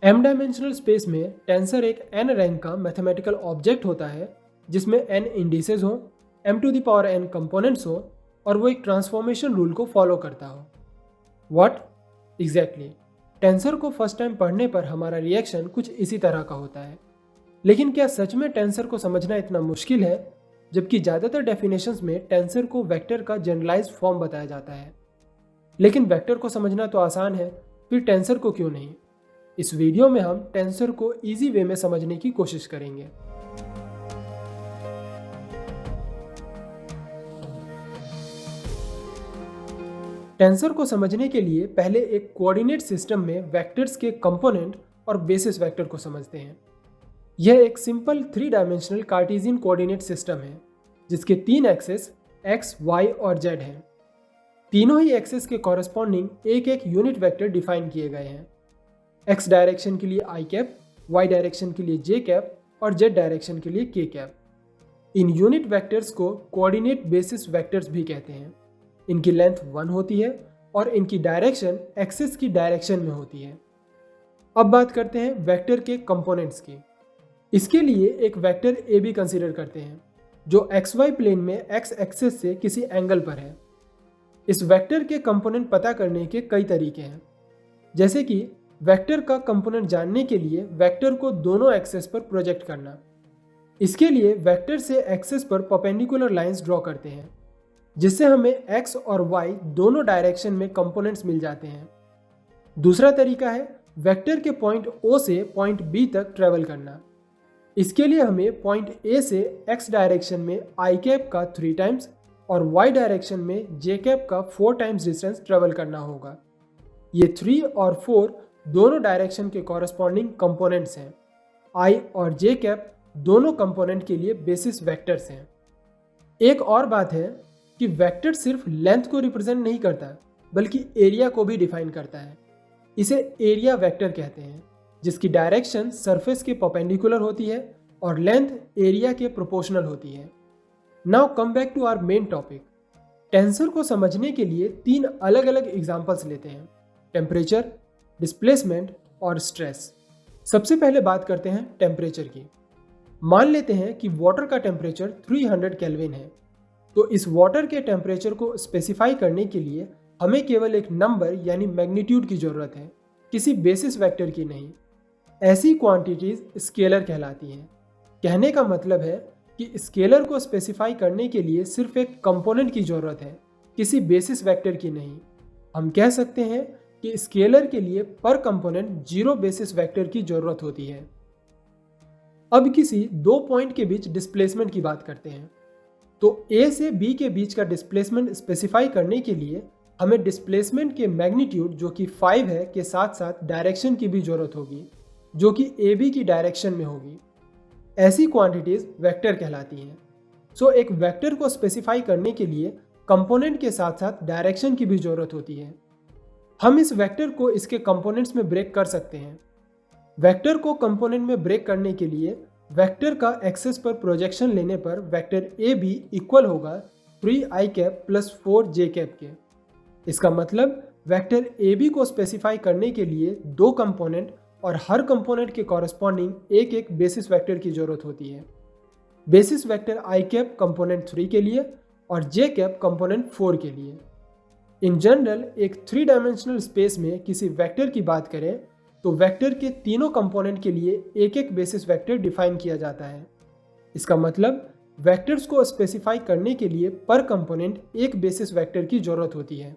M dimensional space में tensor एक n rank का मैथमेटिकल ऑब्जेक्ट होता है जिसमें n इंडिसेस हो, m to the power n components हो और वो एक ट्रांसफॉर्मेशन रूल को फॉलो करता हो। व्हाट एग्जैक्टली टेंसर को फर्स्ट टाइम पढ़ने पर हमारा रिएक्शन कुछ इसी तरह का होता है। लेकिन क्या सच में टेंसर को समझना इतना मुश्किल है? जबकि ज़्यादातर डेफिनेशंस में टेंसर को वेक्टर का जनरलाइज्ड फॉर्म बताया जाता है। लेकिन वेक्टर को समझना तो आसान है, फिर टेंसर को क्यों नहीं? इस वीडियो में हम टेंसर को इजी वे में समझने की कोशिश करेंगे। टेंसर को समझने के लिए पहले एक कोऑर्डिनेट सिस्टम में वेक्टर्स के कंपोनेंट और बेसिस वेक्टर को समझते हैं। यह एक simple 3 dimensional Cartesian coordinate system है जिसके 3 एक्सेस x, y और z हैं। तीनों ही एक्सेस के कॉरस्पॉन्डिंग एक एक यूनिट वेक्टर डिफाइन किए गए हैं। x डायरेक्शन के लिए i कैप, y डायरेक्शन के लिए j कैप और z डायरेक्शन के लिए k cap. In unit vectors को कोऑर्डिनेट बेसिस वेक्टर्स भी कहते हैं। इनकी लेंथ 1 होती है और इनकी डायरेक्शन एक्सिस की डायरेक्शन में होती है। अब बात करते हैं वेक्टर के कंपोनेंट्स की। इसके लिए एक वेक्टर ए बी कंसीडर करते हैं जो xy प्लेन में x एक्सिस से किसी एंगल पर है। इस वेक्टर के कंपोनेंट पता करने के कई तरीके हैं, जैसे कि वेक्टर का कंपोनेंट जानने के लिए वेक्टर को दोनों एक्सिस पर प्रोजेक्ट करना। इसके लिए वेक्टर से एक्सिस पर परपेंडिकुलर लाइंस ड्रॉ करते हैं जिससे हमें x और y दोनों डायरेक्शन में कंपोनेंट्स मिल जाते हैं। दूसरा तरीका है वेक्टर के पॉइंट O से पॉइंट B तक ट्रेवल करना। इसके लिए हमें पॉइंट A से x डायरेक्शन में i कैप का 3 टाइम्स और y डायरेक्शन में j कैप का 4 टाइम्स डिस्टेंस ट्रेवल करना होगा। ये 3 और 4 दोनों डायरेक्शन के कॉरस्पॉन्डिंग कंपोनेंट्स हैं। i और j कैप दोनों कंपोनेंट के लिए बेसिस वेक्टर्स हैं। एक और बात है कि वेक्टर सिर्फ लेंथ को रिप्रेजेंट नहीं करता बल्कि एरिया को भी डिफाइन करता है। इसे एरिया वेक्टर कहते हैं जिसकी डायरेक्शन सरफेस के परपेंडिकुलर होती है और लेंथ एरिया के प्रोपोर्शनल होती है। Now come back to our main topic. Tensor को समझने के लिए 3 अलग अलग एग्जांपल्स लेते हैं: टेम्परेचर, डिस्प्लेसमेंट और स्ट्रेस। सबसे पहले बात करते हैं टेम्परेचर की। मान लेते हैं कि वाटर का टेम्परेचर 300 केल्विन है, तो इस वाटर के टेम्परेचर को स्पेसिफाई करने के लिए हमें केवल एक नंबर यानी मैग्नीट्यूड की जरूरत है, किसी बेसिस वेक्टर की नहीं। ऐसी क्वांटिटीज स्केलर कहलाती हैं। कहने का मतलब है कि स्केलर को स्पेसिफाई करने के लिए सिर्फ एक कंपोनेंट की जरूरत है, किसी बेसिस वेक्टर की नहीं। हम कह सकते हैं कि स्केलर के लिए पर कंपोनेंट 0 बेसिस वेक्टर की जरूरत होती है। अब किसी 2 पॉइंट के बीच डिस्प्लेसमेंट की बात करते हैं। तो A से B के बीच का डिस्प्लेसमेंट स्पेसिफाई करने के लिए हमें डिस्प्लेसमेंट के मैग्नीट्यूड जो कि 5 है के साथ साथ डायरेक्शन की भी जरूरत होगी जो कि AB की डायरेक्शन में होगी। ऐसी क्वांटिटीज वेक्टर कहलाती हैं। सो एक वेक्टर को स्पेसिफाई करने के लिए कंपोनेंट के साथ साथ डायरेक्शन की भी जरूरत होती है। हम इस वेक्टर को इसके कंपोनेंट्स में ब्रेक कर सकते हैं। वेक्टर को कंपोनेंट में ब्रेक करने के लिए वेक्टर का एक्सेस पर प्रोजेक्शन लेने पर वेक्टर ए बी इक्वल होगा 3i cap plus 4j cap के। इसका मतलब वेक्टर ए बी को स्पेसिफाई करने के लिए 2 कंपोनेंट और हर कंपोनेंट के कॉरस्पॉन्डिंग एक एक बेसिस वेक्टर की जरूरत होती है। Basis vector i cap component 3 के लिए और j कैप कंपोनेंट 4 के लिए। इन जनरल एक 3 डायमेंशनल स्पेस में किसी वेक्टर की बात करें तो वेक्टर के तीनों कंपोनेंट के लिए एक एक बेसिस वेक्टर डिफाइन किया जाता है। इसका मतलब वेक्टर्स को स्पेसिफाई करने के लिए पर कंपोनेंट एक बेसिस वेक्टर की जरूरत होती है।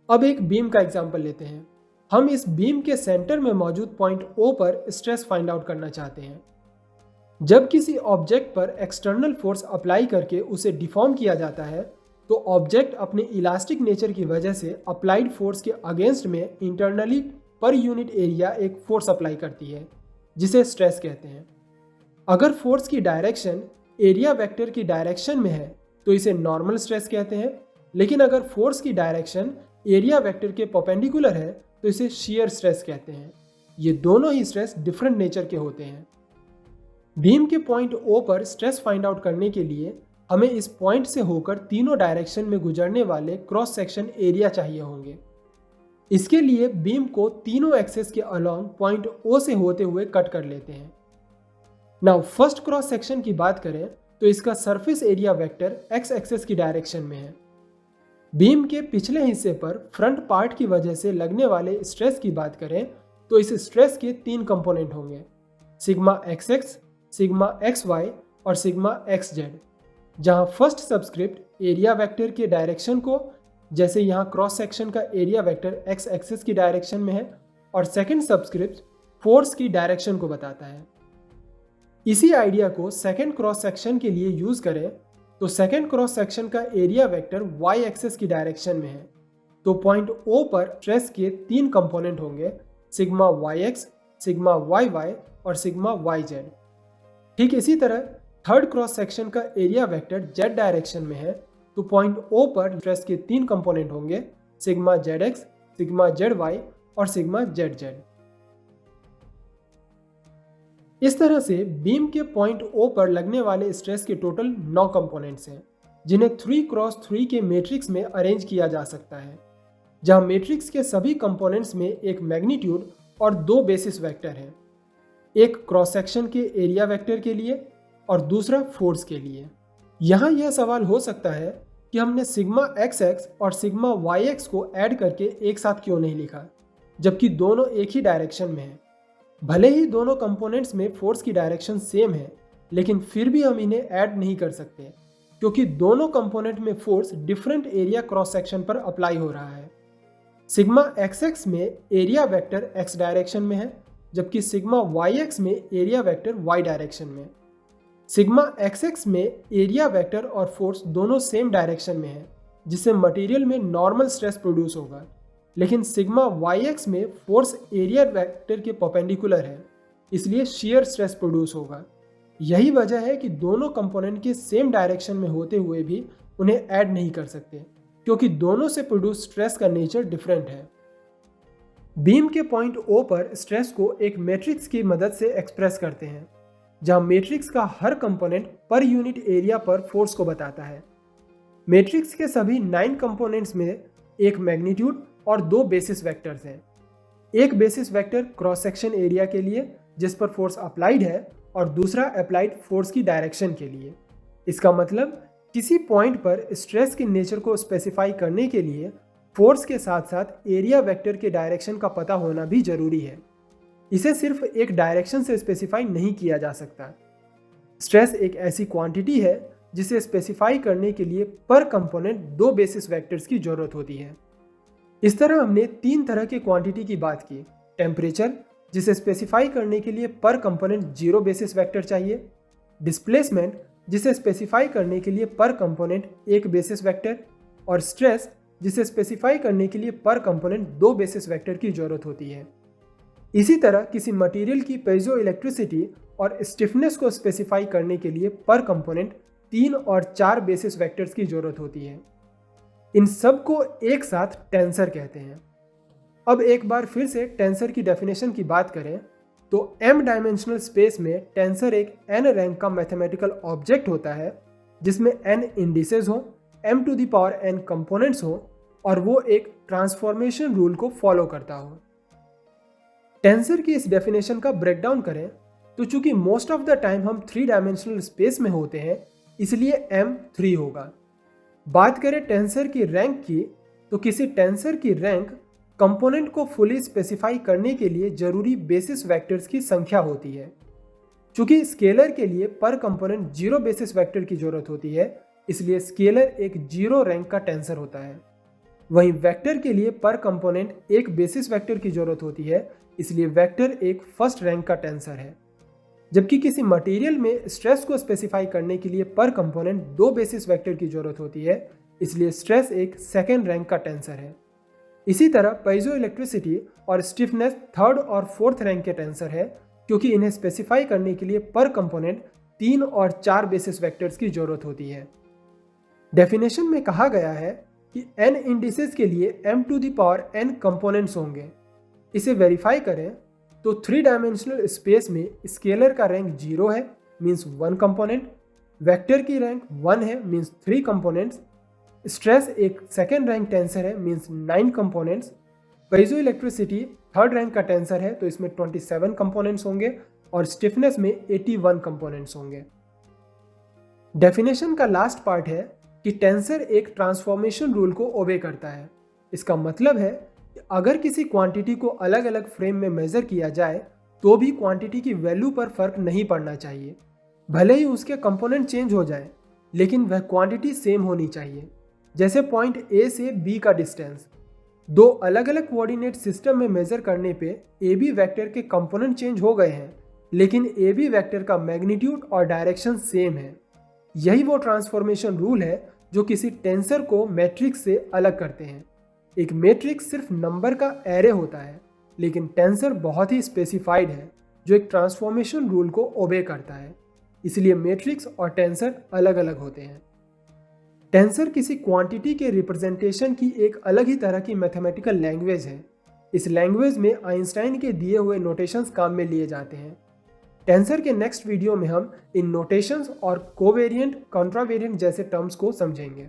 अब एक बीम का एग्जांपल लेते हैं। हम इस बीम के सेंटर में मौजूद पॉइंट O पर स्ट्रेस फाइंड आउट करना चाहते हैं। जब किसी ऑब्जेक्ट पर एक्सटर्नल फोर्स अप्लाई करके उसे डिफॉर्म किया जाता है तो ऑब्जेक्ट अपने इलास्टिक नेचर की वजह से अप्लाइड फोर्स के अगेंस्ट में इंटरनली पर यूनिट एरिया एक फोर्स अप्लाई करती है जिसे स्ट्रेस कहते हैं। अगर फोर्स की डायरेक्शन एरिया वेक्टर की डायरेक्शन में है तो इसे नॉर्मल स्ट्रेस कहते हैं, लेकिन अगर फोर्स की डायरेक्शन एरिया वेक्टर के परपेंडिकुलर है तो इसे शियर स्ट्रेस कहते हैं। ये दोनों ही स्ट्रेस डिफरेंट नेचर के होते हैं। बीम के पॉइंट O पर स्ट्रेस फाइंड आउट करने के लिए हमें इस पॉइंट से होकर तीनों डायरेक्शन में गुजरने वाले क्रॉस सेक्शन एरिया चाहिए होंगे। इसके लिए बीम को तीनों एक्सेस के अलोंग पॉइंट O से होते हुए कट कर लेते हैं। नाउ फर्स्ट क्रॉस सेक्शन की बात करें तो इसका surface area vector x axis की डायरेक्शन में है। बीम के पिछले हिस्से पर फ्रंट पार्ट की वजह से लगने वाले स्ट्रेस की बात करें तो इस स्ट्रेस के तीन कंपोनेंट होंगे, सिग्मा XX, सिग्मा XY और सिग्मा XZ, जहां फर्स्ट सबस्क्रिप्ट एरिया वेक्टर के डायरेक्शन को, जैसे यहां क्रॉस सेक्शन का एरिया वेक्टर एक्स एक्सिस की डायरेक्शन में है, और सेकंड सबस्क्रिप्ट फोर्स की डायरेक्शन को बताता है। इसी आइडिया को सेकंड क्रॉस सेक्शन के लिए यूज करें तो सेकंड क्रॉस सेक्शन का एरिया वेक्टर वाई एक्सिस की डायरेक्शन में है, तो पॉइंट O पर स्ट्रेस के तीन कंपोनेंट होंगे, सिग्मा YX, सिग्मा YY और सिग्मा YZ। ठीक इसी तरह थर्ड क्रॉस सेक्शन का एरिया वेक्टर Z डायरेक्शन में है, तो पॉइंट O पर स्ट्रेस के तीन कंपोनेंट होंगे, सिग्मा ZX, सिग्मा ZY और सिग्मा ZZ। इस तरह से बीम के पॉइंट O पर लगने वाले स्ट्रेस के टोटल 9 कंपोनेंट्स हैं, जिन्हें 3x3 के मैट्रिक्स में अरेंज किया जा सकता है, जहां मैट्रिक्स के सभी कंपोनेंट्स में एक मैग्नीट्यूड और दो बेसिस वेक्टर हैं, एक क्रॉस सेक्शन के एरिया वेक्टर के लिए और दूसरा फोर्स के लिए। यहाँ यह सवाल हो सकता है कि हमने सिग्मा XX और सिग्मा YX को ऐड करके एक साथ क्यों नहीं लिखा, जबकि दोनों एक ही डायरेक्शन में हैं। भले ही दोनों कंपोनेंट्स में फोर्स की डायरेक्शन सेम है, लेकिन फिर भी हम इन्हें ऐड नहीं कर सकते क्योंकि दोनों कंपोनेंट में force different area cross section पर अप्लाई हो रहा है। सिग्मा XX में एरिया वेक्टर x डायरेक्शन में है, जबकि सिग्मा YX में एरिया वेक्टर y डायरेक्शन में। सिग्मा XX में एरिया वेक्टर और फोर्स दोनों सेम डायरेक्शन में है, जिससे मटेरियल में नॉर्मल स्ट्रेस प्रोड्यूस होगा, लेकिन सिग्मा YX में फोर्स एरिया वेक्टर के परपेंडिकुलर है, इसलिए शियर स्ट्रेस प्रोड्यूस होगा। यही वजह है कि दोनों कंपोनेंट के सेम डायरेक्शन में होते हुए भी उन्हें ऐड नहीं कर सकते, क्योंकि दोनों से प्रोड्यूस स्ट्रेस का नेचर डिफरेंट है। बीम के पॉइंट O पर स्ट्रेस को एक मैट्रिक्स की मदद से एक्सप्रेस करते हैं, जहां मैट्रिक्स का हर कंपोनेंट पर यूनिट एरिया पर फोर्स को बताता है। मैट्रिक्स के सभी 9 कंपोनेंट्स में एक मैग्नीट्यूड और दो बेसिस वेक्टर्स हैं। एक basis vector cross section area के लिए जिस पर फोर्स अप्लाइड है, और दूसरा अप्लाइड फोर्स की डायरेक्शन के लिए। इसका मतलब किसी पॉइंट पर स्ट्रेस के नेचर को स्पेसिफाई करने के लिए फोर्स के साथ साथ एरिया वेक्टर के डायरेक्शन का पता होना भी जरूरी है। इसे सिर्फ एक डायरेक्शन से स्पेसिफाई नहीं किया जा सकता। स्ट्रेस एक ऐसी क्वांटिटी है जिसे स्पेसिफाई करने के लिए पर कंपोनेंट दो बेसिस वेक्टर्स की जरूरत होती है। इस तरह हमने तीन तरह की क्वांटिटी की बात की, टेम्परेचर जिसे स्पेसिफाई करने के लिए पर कंपोनेंट 0 बेसिस वेक्टर चाहिए, डिस्प्लेसमेंट जिसे स्पेसिफाई करने के लिए पर कंपोनेंट एक बेसिस वेक्टर, और स्ट्रेस जिसे स्पेसिफाई करने के लिए पर कंपोनेंट दो बेसिस वेक्टर की जरूरत होती है। इसी तरह किसी मटेरियल की पीजो इलेक्ट्रिसिटी और स्टिफनेस को स्पेसिफाई करने के लिए पर कंपोनेंट 3 और 4 बेसिस वेक्टर्स की जरूरत होती है। इन सब को एक साथ टेंसर कहते हैं। अब एक बार फिर से टेंसर की डेफिनेशन की बात करें तो m डायमेंशनल स्पेस में टेंसर एक n रैंक का मैथमेटिकल ऑब्जेक्ट होता है, जिसमें n इंडिसेस हो, m to the power n components हो, और वो एक ट्रांसफॉर्मेशन रूल को फॉलो करता हो। टेंसर की इस डेफिनेशन का ब्रेकडाउन करें तो चूंकि मोस्ट ऑफ द टाइम हम 3 डायमेंशनल स्पेस में होते हैं, इसलिए m 3 होगा। बात करें टेंसर की रैंक की तो किसी टेंसर की रैंक कंपोनेंट को फुली स्पेसिफाई करने के लिए जरूरी बेसिस वेक्टर्स की संख्या होती है। चूंकि स्केलर के लिए पर कंपोनेंट 0 बेसिस वेक्टर की जरूरत होती है, इसलिए स्केलर एक 0 रैंक का टेंसर होता है। वहीं वेक्टर के लिए पर कंपोनेंट एक बेसिस वेक्टर की जरूरत होती है, इसलिए वेक्टर एक फर्स्ट रैंक का टेंसर है। जबकि किसी मटेरियल में स्ट्रेस को स्पेसिफाई करने के लिए पर कंपोनेंट दो बेसिस वेक्टर की जरूरत होती है, इसलिए स्ट्रेस एक सेकेंड रैंक का टेंसर है। इसी तरह पीजो इलेक्ट्रिसिटी और स्टिफनेस थर्ड और फोर्थ रैंक के टेंसर है, क्योंकि इन्हें स्पेसिफाई करने के लिए पर कंपोनेंट 3 और 4 बेसिस वेक्टर्स की जरूरत होती है। डेफिनेशन में कहा गया है कि n इंडिसेस के लिए m to the power n components होंगे। इसे वेरीफाई करें तो 3 डायमेंशनल स्पेस में स्केलर का रैंक 0 है, मींस 1 कंपोनेंट, वेक्टर की रैंक 1 है, मींस 3 कंपोनेंट्स, स्ट्रेस एक सेकेंड रैंक टेंसर है, means 9 components, piezoelectricity third rank का टेंसर है, तो इसमें 27 कंपोनेंट्स होंगे और स्टिफनेस में 81 कंपोनेंट्स होंगे। डेफिनेशन का लास्ट पार्ट है कि टेंसर एक ट्रांसफॉर्मेशन रूल को ओबे करता है। इसका मतलब है कि अगर किसी क्वांटिटी को अलग अलग फ्रेम में मेजर किया जाए तो भी क्वांटिटी की वैल्यू पर फर्क नहीं पड़ना चाहिए। भले ही उसके कंपोनेंट चेंज हो जाए, लेकिन वह क्वांटिटी सेम होनी चाहिए। जैसे पॉइंट ए से बी का डिस्टेंस दो अलग अलग कोऑर्डिनेट सिस्टम में मेजर करने पे ए बी वेक्टर के कंपोनेंट चेंज हो गए हैं, लेकिन ए बी वेक्टर का मैग्नीट्यूड और डायरेक्शन सेम है। यही वो ट्रांसफॉर्मेशन रूल है जो किसी टेंसर को मैट्रिक्स से अलग करते हैं। एक मैट्रिक्स सिर्फ नंबर का एरे होता है, लेकिन टेंसर बहुत ही स्पेसिफाइड है जो एक ट्रांसफॉर्मेशन रूल को ओबे करता है। इसलिए मैट्रिक्स और टेंसर अलग अलग होते हैं। टेंसर किसी क्वांटिटी के रिप्रेजेंटेशन की एक अलग ही तरह की मैथमेटिकल लैंग्वेज है। इस लैंग्वेज में आइंस्टाइन के दिए हुए नोटेशंस काम में लिए जाते हैं। टेंसर के नेक्स्ट वीडियो में हम इन नोटेशंस और कोवेरिएंट, कॉन्ट्रावेरिएंट जैसे टर्म्स को समझेंगे।